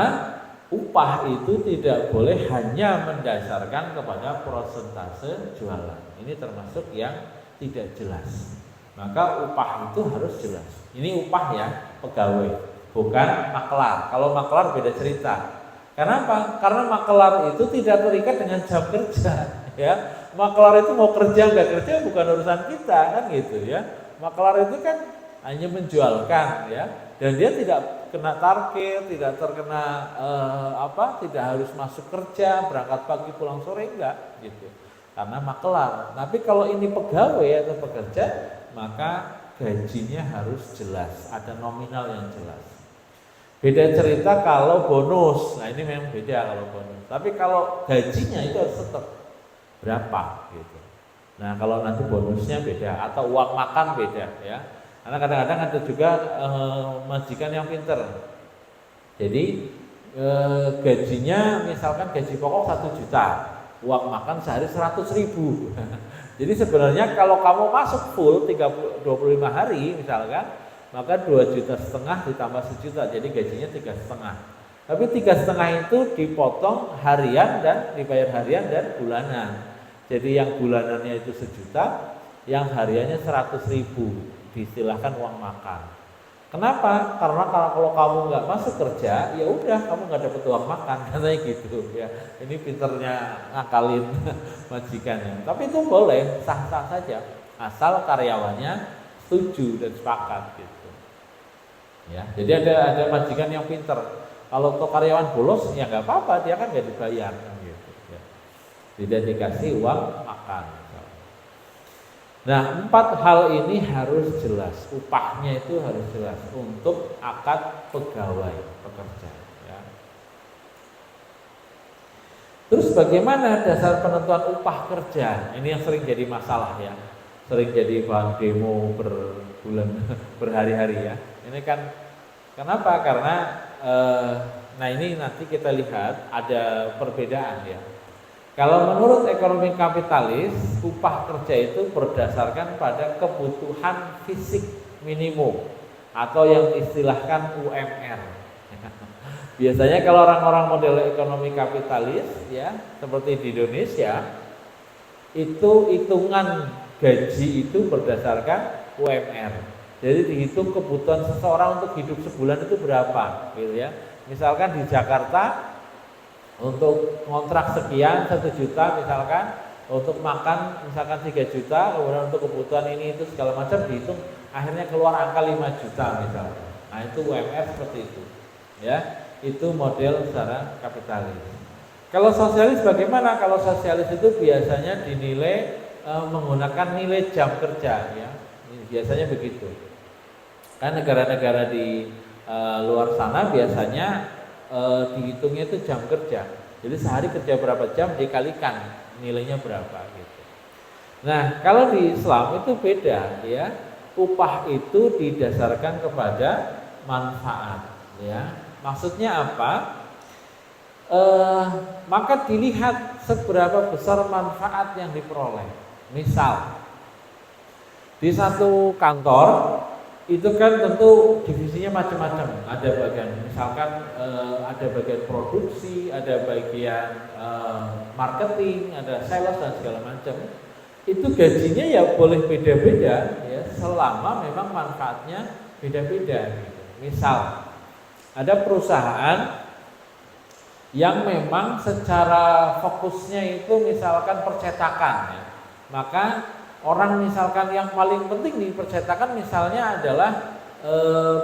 [SPEAKER 1] upah itu tidak boleh hanya mendasarkan kepada persentase jualan. Ini termasuk yang tidak jelas. Maka upah itu harus jelas. Ini upah ya pegawai, bukan makelar. Kalau makelar beda cerita. Kenapa? Karena makelar itu tidak terikat dengan jam kerja, ya. Makelar itu mau kerja nggak kerja bukan urusan kita, kan gitu ya. Makelar itu kan hanya menjualkan, ya, dan dia tidak kena target, tidak terkena tidak harus masuk kerja, berangkat pagi pulang sore, enggak, gitu. Karena makelar. Tapi kalau ini pegawai atau pekerja, maka gajinya harus jelas, ada nominal yang jelas. Beda cerita kalau bonus. Nah ini memang beda kalau bonus. Tapi kalau gajinya itu harus tetap berapa gitu. Nah kalau nanti bonusnya beda atau uang makan beda ya. Karena kadang-kadang ada juga majikan yang pinter. Jadi gajinya misalkan gaji pokok 1 juta, uang makan sehari 100.000. Jadi sebenarnya kalau kamu masuk full 25 hari misalkan, maka 2,5 juta ditambah 1 juta, jadi gajinya 3,5. Tapi 3,5 itu dipotong harian dan dibayar harian dan bulanan. Jadi yang bulanannya itu 1 juta, yang hariannya 100.000, diistilahkan uang makan. Kenapa? Karena kalau kamu nggak masuk kerja, ya udah kamu nggak dapat uang makan, katanya gitu ya. Ini pinternya ngakalin majikannya. Tapi itu boleh, sah-sah saja, asal karyawannya setuju dan sepakat gitu. Ya, jadi ada majikan yang pinter. Kalau tuh karyawan bolos, ya nggak apa-apa, dia kan nggak dibayar, gitu. Ya. Tidak dikasih uang makan. Nah 4 hal ini harus jelas, upahnya itu harus jelas untuk akad pegawai pekerja ya. Terus bagaimana dasar penentuan upah kerja? Ini yang sering jadi masalah ya, sering jadi bahan demo berbulan berhari-hari ya. Ini kan kenapa? Karena nah ini nanti kita lihat ada perbedaan ya. Kalau menurut ekonomi kapitalis, upah kerja itu berdasarkan pada kebutuhan fisik minimum atau yang istilahkan UMR. Biasanya kalau orang-orang model ekonomi kapitalis ya, seperti di Indonesia, itu hitungan gaji itu berdasarkan UMR. Jadi dihitung kebutuhan seseorang untuk hidup sebulan itu berapa, gitu ya. Misalkan di Jakarta untuk kontrak sekian 1 juta misalkan, untuk makan misalkan 3 juta, kemudian untuk kebutuhan ini itu segala macam dihitung, akhirnya keluar angka 5 juta misalkan. Nah itu UMR seperti itu ya, itu model secara kapitalis. Kalau sosialis bagaimana? Kalau sosialis itu biasanya dinilai menggunakan nilai jam kerja ya, biasanya begitu. Kan negara-negara di luar sana biasanya dihitungnya itu jam kerja. Jadi sehari kerja berapa jam dikalikan nilainya berapa gitu. Nah, kalau di Islam itu beda ya. Upah itu didasarkan kepada manfaat ya. Maksudnya apa? Maka dilihat seberapa besar manfaat yang diperoleh. Misal di satu kantor itu kan tentu divisinya macam-macam. Ada bagian misalkan ada bagian produksi, ada bagian marketing, ada sales dan segala macam. Itu gajinya ya boleh beda-beda ya, selama memang manfaatnya beda-beda gitu. Misal ada perusahaan yang memang secara fokusnya itu misalkan percetakan ya. Maka orang misalkan yang paling penting di percetakan misalnya adalah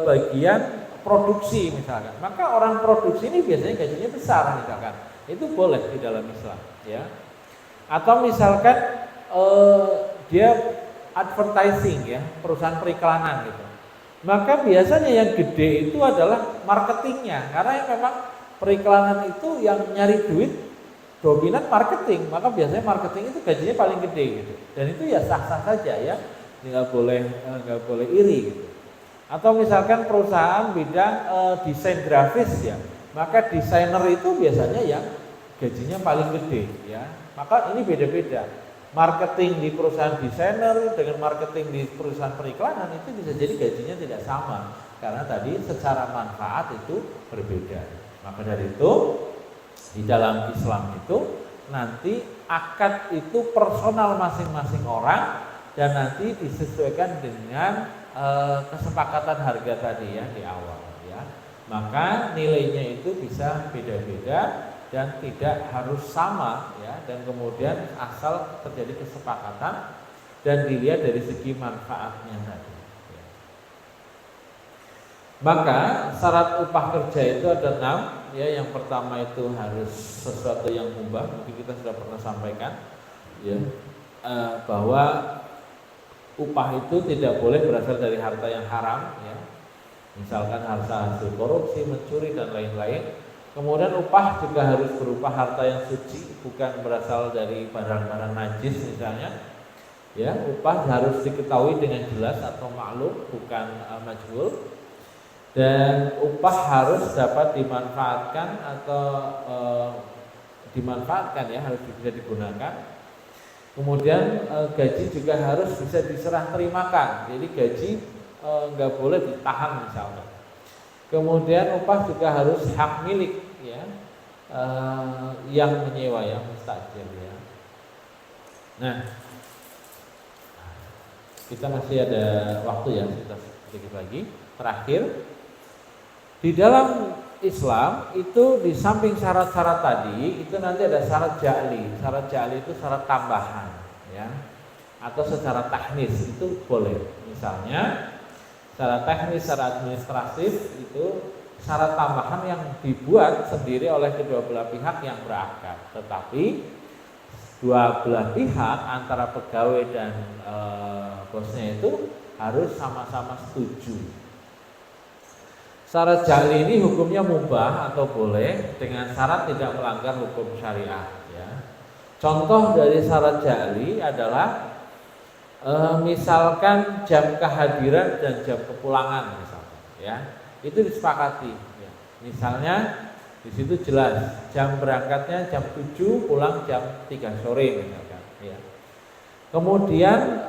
[SPEAKER 1] bagian produksi misalkan, maka orang produksi ini biasanya gajinya besar misalkan, itu boleh di dalam Islam ya. Atau misalkan dia advertising ya, perusahaan periklanan gitu, maka biasanya yang gede itu adalah marketingnya, karena yang memang periklanan itu yang nyari duit dominan marketing, maka biasanya marketing itu gajinya paling gede gitu. Dan itu ya sah-sah saja ya, nggak boleh iri gitu. Atau misalkan perusahaan bidang desain grafis ya, maka desainer itu biasanya yang gajinya paling gede ya. Maka ini beda-beda. Marketing di perusahaan desainer dengan marketing di perusahaan periklanan itu bisa jadi gajinya tidak sama, karena tadi secara manfaat itu berbeda. Maka dari itu di dalam Islam itu nanti akad itu personal masing-masing orang dan nanti disesuaikan dengan kesepakatan harga tadi ya di awal ya. Maka nilainya itu bisa beda-beda dan tidak harus sama ya, dan kemudian asal terjadi kesepakatan dan dilihat dari segi manfaatnya tadi. Maka syarat upah kerja itu ada 6 ya. Yang pertama itu harus sesuatu yang mubah, mungkin kita sudah pernah sampaikan ya, bahwa upah itu tidak boleh berasal dari harta yang haram ya, misalkan harta hasil korupsi, mencuri dan lain-lain. Kemudian upah juga harus berupa harta yang suci, bukan berasal dari barang-barang najis misalnya. Ya, upah harus diketahui dengan jelas atau maklum, bukan majhul. Dan upah harus dapat dimanfaatkan atau dimanfaatkan ya, harus bisa digunakan. Kemudian gaji juga harus bisa diserah terimakan. Jadi gaji nggak boleh ditahan misalnya. Kemudian upah juga harus hak milik ya, yang menyewa, yang mustajir ya. Nah, kita masih ada waktu ya, kita sedikit lagi. Terakhir, di dalam Islam itu di samping syarat-syarat tadi itu nanti ada syarat ja'li. Syarat ja'li itu syarat tambahan ya, atau secara teknis itu boleh. Misalnya secara teknis, secara administratif itu syarat tambahan yang dibuat sendiri oleh kedua belah pihak yang berakad. Tetapi dua belah pihak antara pegawai dan bosnya itu harus sama-sama setuju. Syarat ja'li ini hukumnya mubah atau boleh dengan syarat tidak melanggar hukum syariah ya. Contoh dari syarat ja'li adalah misalkan jam kehadiran dan jam kepulangan misalkan ya. Itu disepakati ya. Misalnya di situ jelas jam berangkatnya jam 7, pulang jam 3 sore misalkan ya. Kemudian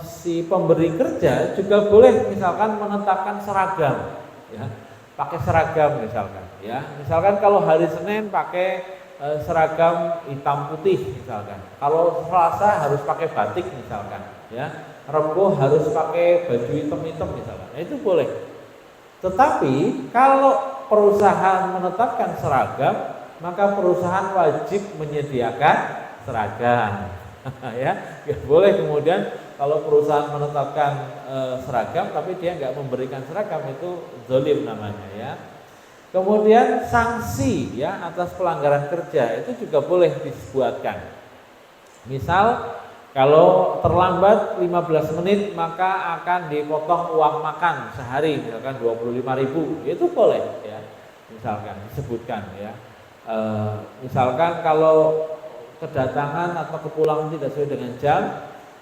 [SPEAKER 1] si pemberi kerja juga boleh misalkan menetapkan seragam ya, pakai seragam misalkan ya. Misalkan kalau hari Senin pakai seragam hitam putih misalkan, kalau Selasa harus pakai batik misalkan ya, Rebo harus pakai baju hitam-hitam misalkan, nah, itu boleh. Tetapi kalau perusahaan menetapkan seragam, maka perusahaan wajib menyediakan seragam ya, boleh kemudian kalau perusahaan menetapkan seragam tapi dia nggak memberikan seragam, itu zalim namanya ya. Kemudian sanksi ya atas pelanggaran kerja itu juga boleh dibuatkan. Misal kalau terlambat 15 menit maka akan dipotong uang makan sehari misalkan 25.000, itu boleh ya. Misalkan disebutkan ya. Misalkan kalau kedatangan atau kepulangan tidak sesuai dengan jam,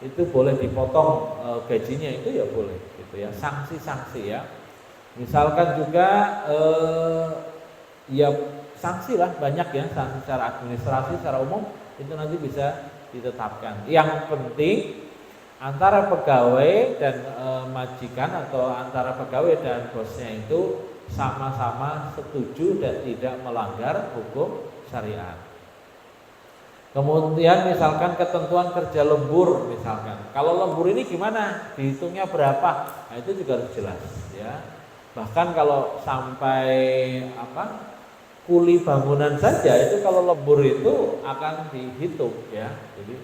[SPEAKER 1] itu boleh dipotong gajinya, itu ya boleh gitu ya. Sanksi-sanksi ya. Misalkan juga ya sanksi lah, banyak ya, sanksi secara administrasi secara umum itu nanti bisa ditetapkan. Yang penting antara pegawai dan majikan atau antara pegawai dan bosnya itu sama-sama setuju dan tidak melanggar hukum syariat. Kemudian misalkan ketentuan kerja lembur misalkan. Kalau lembur ini gimana? Dihitungnya berapa? Nah, itu juga harus jelas ya. Bahkan kalau sampai kuli bangunan saja itu kalau lembur itu akan dihitung ya. Jadi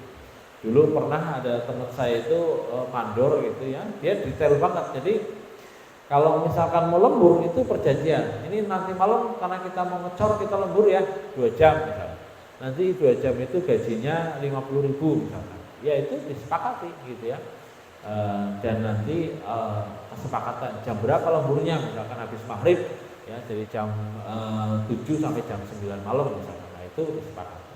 [SPEAKER 1] dulu pernah ada teman saya itu mandor gitu ya. Dia detail banget. Jadi kalau misalkan mau lembur itu perjanjian. Ini nanti malam karena kita mau ngecor kita lembur ya 2 jam misalnya. Nanti 2 jam itu gajinya 50.000 misalkan. Ya itu disepakati gitu ya. Dan nanti kesepakatan jam berapa lemburnya, misalkan habis maghrib ya, dari jam 7 sampai jam 9 malam misalkan. Nah, itu disepakati.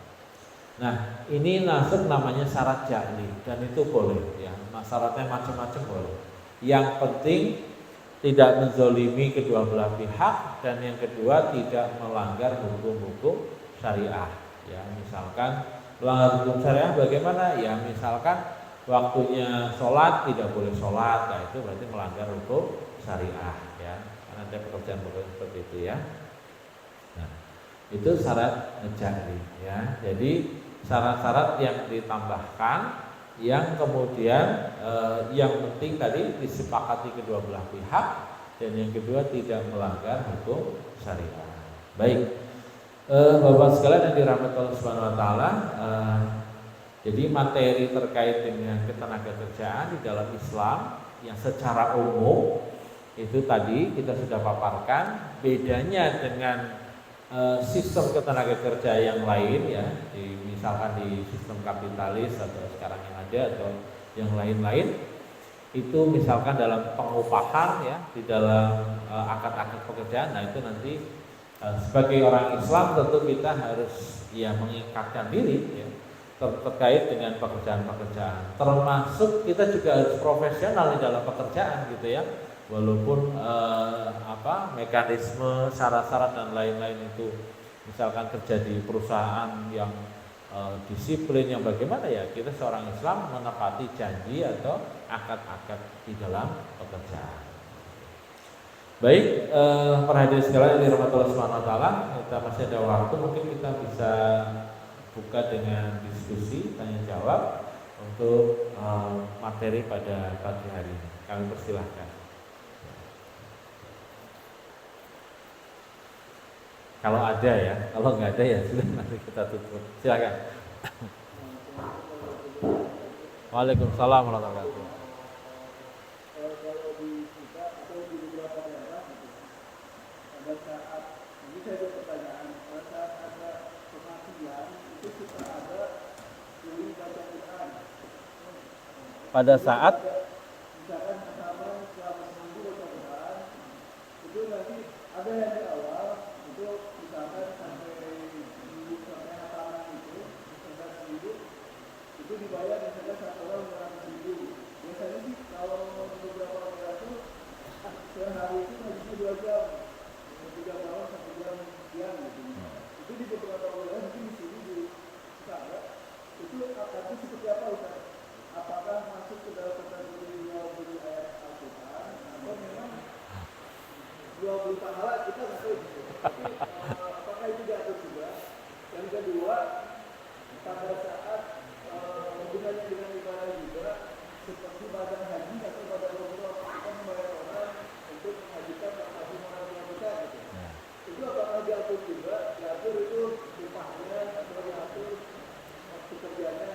[SPEAKER 1] Nah, ini masuk namanya syarat ja'li dan itu boleh ya. Nah, syaratnya macam-macam boleh. Yang penting tidak menzolimi kedua belah pihak, dan yang kedua tidak melanggar hukum-hukum syariah. Ya, misalkan melanggar hukum syariah bagaimana? Ya, misalkan waktunya sholat tidak boleh sholat, nah itu berarti melanggar hukum syariah ya. Karena ada pekerjaan seperti itu ya. Nah, itu syarat ja'li ya. Jadi syarat-syarat yang ditambahkan yang kemudian yang penting tadi disepakati kedua belah pihak, dan yang kedua tidak melanggar hukum syariah. Baik. Bapak sekalian yang dirahmati Allah Subhanahu wa taala, jadi materi terkait dengan ketenagakerjaan di dalam Islam yang secara umum itu tadi kita sudah paparkan. Bedanya dengan sistem ketenagakerjaan yang lain ya, misalkan di sistem kapitalis atau sekarang yang ada atau yang lain-lain, itu misalkan dalam pengupahan ya, di dalam akad-akad pekerjaan. Nah, itu nanti sebagai orang Islam tentu kita harus ya mengikatkan diri ya terkait dengan pekerjaan-pekerjaan. Termasuk kita juga harus profesional di dalam pekerjaan gitu ya. Walaupun mekanisme, syarat-syarat dan lain-lain itu misalkan kerja di perusahaan yang disiplin yang bagaimana ya, kita seorang Islam menepati janji atau akad-akad di dalam pekerjaan. Baik, perhatian sekalian yang dirahmati Allah Subhanahu wa taala, kita masih ada waktu, mungkin kita bisa buka dengan diskusi tanya jawab untuk materi pada pagi hari ini. Kami persilahkan. Kalau ada ya, kalau nggak ada ya sudah nanti kita tutup. Silakan. Waalaikumsalam warahmatullahi wabarakatuh.
[SPEAKER 2] Kalau di kita atau di beberapa daerah pada saat ini saya ada pertanyaan, pada saat ada pengajian itu suka ada kuliah baca Quran.
[SPEAKER 1] Pada saat
[SPEAKER 2] misalkan pertama selama seminggu baca Quran, itu nanti ada yang di awal itu misalkan sampai minggu sampai hataman itu sampai seminggu itu dibayar misalkan satu orang seminggu. Biasanya sih kalau beberapa daerah itu sehari itu habisnya 2 jam, 3 tahun 1 jam sekian gitu. Itu di beberapa wilayah mungkin di sini di Chicago itu akan seperti apa Ustaz? Apakah masuk ke dalam kategori jual beli ayat Al-Quran atau memang jual beli pahala kita nggak tahu gitu. Tapi apakah itu diatur juga? Yang kedua, pada saat hubungannya dengan ibadah juga seperti badan haji atau badan umroh kita membayar orang untuk menghajikan haji orang kita gitu. Itu apakah diatur juga? Diatur itu upahnya atau diatur waktu kerjanya?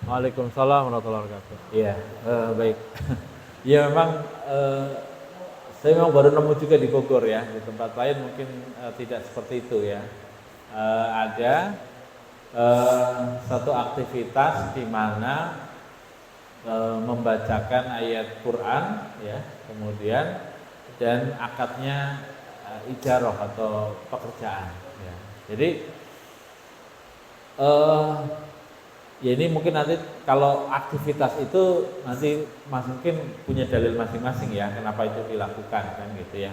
[SPEAKER 1] Waalaikumsalam warahmatullahi wabarakatuh. Iya, baik. Ya memang saya memang baru nemu juga di Bogor ya, di tempat lain mungkin tidak seperti itu ya. Ada satu aktivitas di mana membacakan ayat Quran ya, kemudian dan akadnya ijarah atau pekerjaan ya. Jadi ya ini mungkin nanti kalau aktivitas itu nanti mungkin punya dalil masing-masing ya kenapa itu dilakukan kan gitu ya.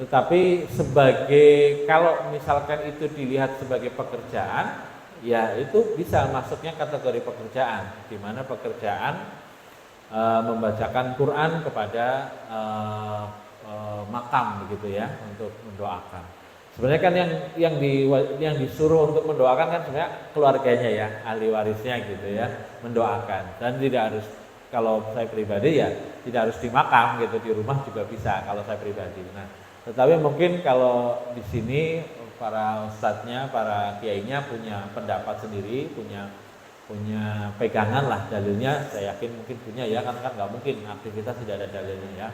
[SPEAKER 1] Tetapi sebagai kalau misalkan itu dilihat sebagai pekerjaan, ya itu bisa masuknya kategori pekerjaan, di mana pekerjaan membacakan Quran kepada makam begitu ya untuk mendoakan. Sebenarnya kan yang disuruh untuk mendoakan kan sebenarnya keluarganya ya, ahli warisnya gitu ya, mendoakan. Dan tidak harus, kalau saya pribadi ya tidak harus di makam gitu, di rumah juga bisa kalau saya pribadi. Nah, tetapi mungkin kalau di sini para ustadznya, para kiainya punya pendapat sendiri, punya pegangan lah dalilnya. Saya yakin mungkin punya ya, karena kan nggak mungkin aktivitas tidak ada dalilnya ya.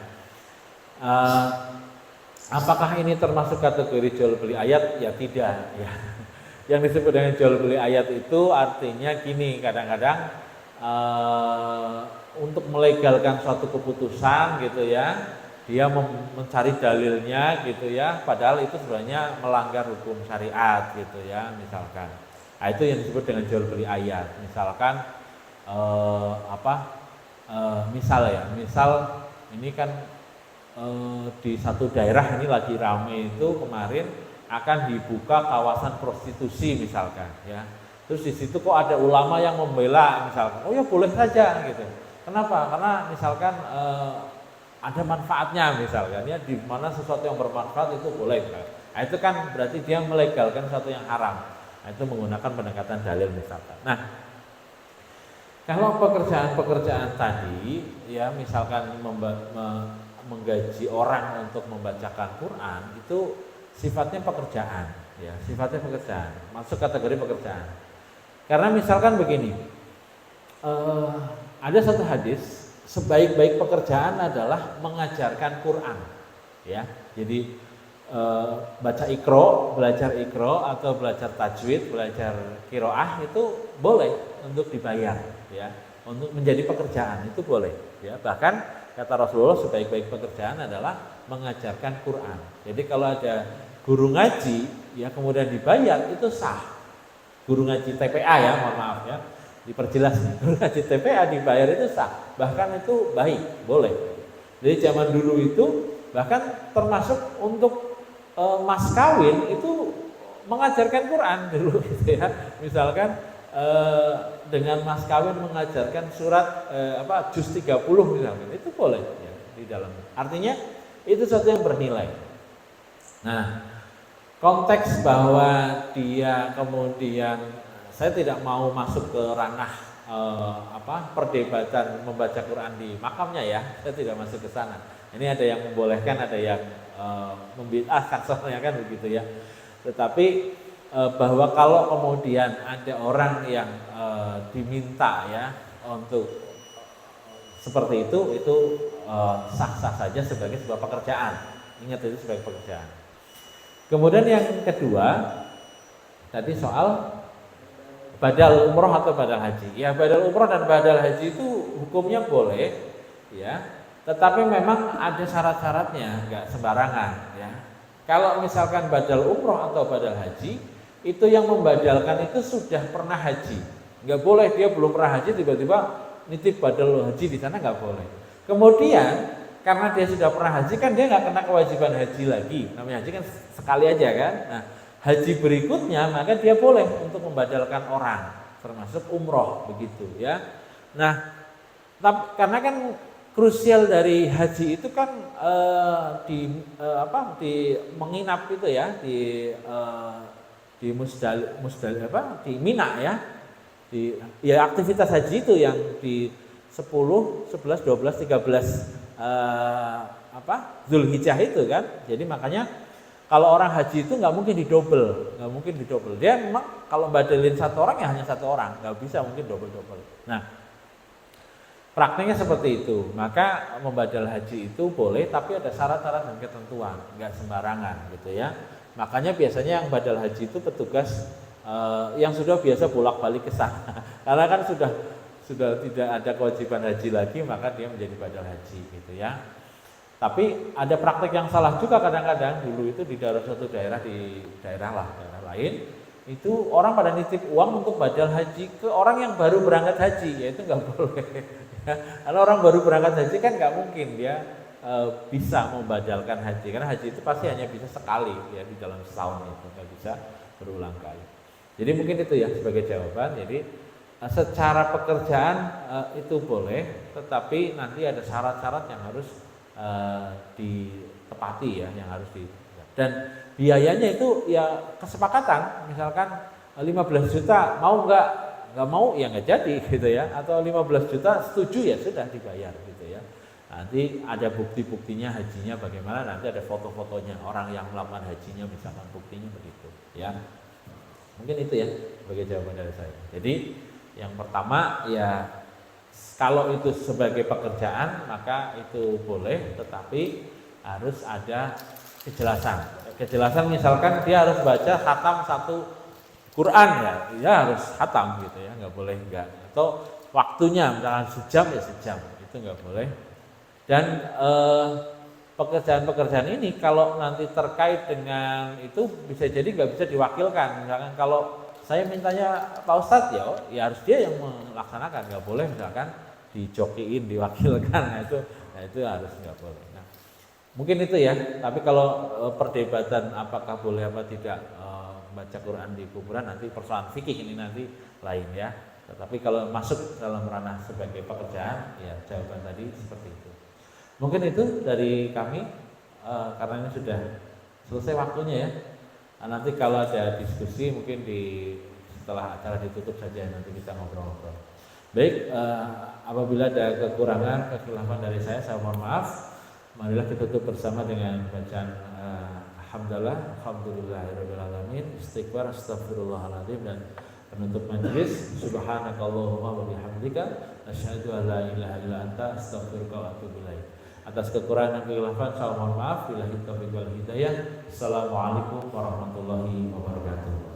[SPEAKER 1] Apakah ini termasuk kategori jual beli ayat? Ya tidak ya. Yang disebut dengan jual beli ayat itu artinya gini, kadang-kadang untuk melegalkan suatu keputusan gitu ya, dia mencari dalilnya gitu ya, padahal itu sebenarnya melanggar hukum syariat gitu ya, misalkan. Nah, itu yang disebut dengan jual beli ayat. Misalkan misal ini kan di satu daerah ini lagi rame itu kemarin akan dibuka kawasan prostitusi misalkan ya. Terus di situ kok ada ulama yang membela misalkan, oh ya boleh saja gitu. Kenapa? Karena misalkan ada manfaatnya misalkan ya, di mana sesuatu yang bermanfaat itu boleh. Nah, itu kan berarti dia melegalkan sesuatu yang haram. Nah, itu menggunakan pendekatan dalil misalkan. Nah, kalau pekerjaan-pekerjaan tadi ya misalkan menggaji orang untuk membacakan Quran itu sifatnya pekerjaan ya, sifatnya pekerjaan, masuk kategori pekerjaan. Karena misalkan begini, ada satu hadis, sebaik-baik pekerjaan adalah mengajarkan Quran ya. Jadi belajar ikro atau belajar tajwid, belajar qiraah itu boleh untuk dibayar ya, untuk menjadi pekerjaan itu boleh ya. Bahkan kata Rasulullah sebaik-baik pekerjaan adalah mengajarkan Quran. Jadi kalau ada guru ngaji ya kemudian dibayar itu sah. Guru ngaji TPA ya, mohon maaf ya, diperjelas nih, guru ngaji TPA dibayar itu sah, bahkan itu baik, boleh. Jadi zaman dulu itu bahkan termasuk untuk mas kawin itu mengajarkan Quran dulu gitu ya. Misalkan dengan mas kawin mengajarkan surat juz 30 misalkan, itu boleh ya di dalam. Artinya itu sesuatu yang bernilai. Nah, konteks bahwa dia kemudian, saya tidak mau masuk ke ranah perdebatan membaca Quran di makamnya ya, saya tidak masuk ke sana. Ini ada yang membolehkan, ada yang membid'ahkan soalnya kan begitu ya. Tetapi bahwa kalau kemudian ada orang yang diminta ya untuk seperti itu sah-sah saja sebagai sebuah pekerjaan. Ingat itu sebagai pekerjaan. Kemudian yang kedua tadi soal badal umroh atau badal haji. Ya, badal umroh dan badal haji itu hukumnya boleh ya, tetapi memang ada syarat-syaratnya, nggak sembarangan ya. Kalau misalkan badal umroh atau badal haji, itu yang membadalkan itu sudah pernah haji. Nggak boleh dia belum pernah haji tiba-tiba nitip badal haji di sana, nggak boleh. Kemudian karena dia sudah pernah haji kan dia nggak kena kewajiban haji lagi. Namanya haji kan sekali aja kan. Nah, haji berikutnya maka dia boleh untuk membadalkan orang, termasuk umroh begitu ya. Nah, karena kan krusial dari haji itu kan di menginap itu ya di di Mina ya. Aktivitas haji itu yang di 10, 11, 12, 13 Zulhijjah itu kan. Jadi makanya kalau orang haji itu nggak mungkin didobel, Dia memang kalau badalin satu orang ya hanya satu orang, nggak bisa mungkin double. Nah, prakteknya seperti itu. Maka membadal haji itu boleh, tapi ada syarat-syarat dan ketentuan, nggak sembarangan gitu ya. Makanya biasanya yang badal haji itu petugas yang sudah biasa bolak-balik ke sana, karena kan sudah tidak ada kewajiban haji lagi, maka dia menjadi badal haji gitu ya. Tapi ada praktek yang salah juga kadang-kadang. Dulu itu di suatu daerah, di daerah lain, itu orang pada nitip uang untuk badal haji ke orang yang baru berangkat haji, ya itu nggak boleh. Karena orang baru berangkat haji kan nggak mungkin dia bisa membadalkan haji, karena haji itu pasti hanya bisa sekali ya di dalam setahun, itu nggak bisa berulang kali. Jadi mungkin itu ya sebagai jawaban. Jadi secara pekerjaan itu boleh, tetapi nanti ada syarat-syarat yang harus ditepati ya, yang harus dan biayanya itu ya kesepakatan. Misalkan 15 juta mau nggak mau ya nggak jadi gitu ya, atau 15 juta setuju ya sudah dibayar gitu ya. Nanti ada bukti-buktinya hajinya bagaimana, nanti ada foto-fotonya orang yang melakukan hajinya, misalkan buktinya begitu ya. Mungkin itu ya sebagai jawaban dari saya. Jadi yang pertama ya, kalau itu sebagai pekerjaan maka itu boleh, tetapi harus ada kejelasan. Kejelasan misalkan dia harus baca khatam satu Quran ya harus khatam gitu ya, nggak boleh enggak. Atau waktunya misalkan sejam ya sejam, itu nggak boleh. Dan pekerjaan-pekerjaan ini kalau nanti terkait dengan itu bisa jadi nggak bisa diwakilkan. Misalkan kalau saya mintanya Pak Ustadz ya harus dia yang melaksanakan, nggak boleh misalkan dijokiin, diwakilkan. Nah itu harus nggak boleh. Nah, mungkin itu ya. Tapi kalau perdebatan apakah boleh apa tidak baca Quran di kuburan, nanti persoalan fikih ini nanti lain ya. Tetapi kalau masuk dalam ranah sebagai pekerjaan, ya jawaban tadi seperti itu. Mungkin itu dari kami, karena ini sudah selesai waktunya ya. Nah, nanti kalau ada diskusi mungkin setelah acara ditutup saja, nanti kita ngobrol-ngobrol. Baik, apabila ada kekurangan, kekhilafan dari saya mohon maaf. Marilah kita tutup bersama dengan bacaan alhamdulillahirabbil alamin, istighfar, astagfirullahaladzim, dan penutup majelis subhanakallahumma wa bihamdika asyhadu an la ilaha illa anta astaghfiruka wa atubu ilaik. Atas kekurangan dan kekhilafan saya mohon maaf. Billahi taufiq wal hidayah. Assalamualaikum warahmatullahi wabarakatuh.